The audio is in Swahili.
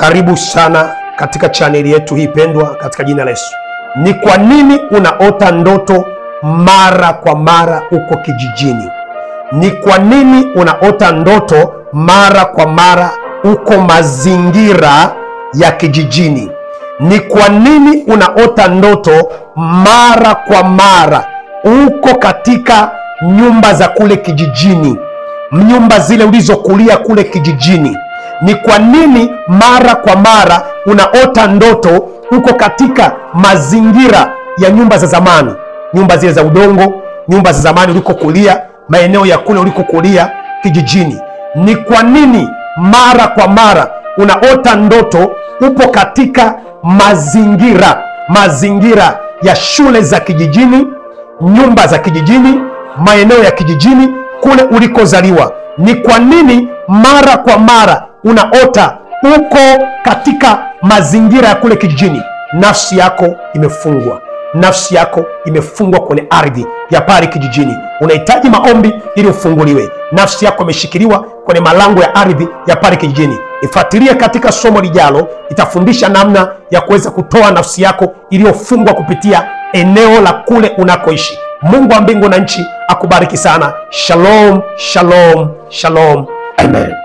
Karibu sana katika chaneli yetu hii pendwa katika jina la Yesu. Ni kwa nini unaota ndoto mara kwa mara uko kijijini? Ni kwa nini unaota ndoto mara kwa mara uko mazingira ya kijijini? Ni kwa nini unaota ndoto mara kwa mara uko katika nyumba za kule kijijini, nyumba zile ulizokulia kule kijijini? Ni kwa nini mara kwa mara unaota ndoto uko katika mazingira ya nyumba za zamani, nyumba zile za udongo, nyumba za zamani ulikokulia, maeneo ya kule ulikokulia kijijini? Ni kwa nini mara kwa mara unaota ndoto upo katika mazingira ya shule za kijijini, nyumba za kijijini, maeneo ya kijijini kule ulikozaliwa? Ni kwa nini mara kwa mara unaota uko katika mazingira ya kule kijijini? Nafsi yako imefungwa, nafsi yako imefungwa kwenye ardhi ya pale kijijini. Unahitaji maombi ili ufunguliwe. Nafsi yako imeshikiliwa kwenye malango ya ardhi ya pale kijijini. Ifuatilie katika somo lijalo, itafundisha namna ya kuweza kutoa nafsi yako iliyofungwa kupitia eneo la kule unakoishi. Mungu wa mbingu na nchi akubariki sana. Shalom, shalom, shalom. Amen.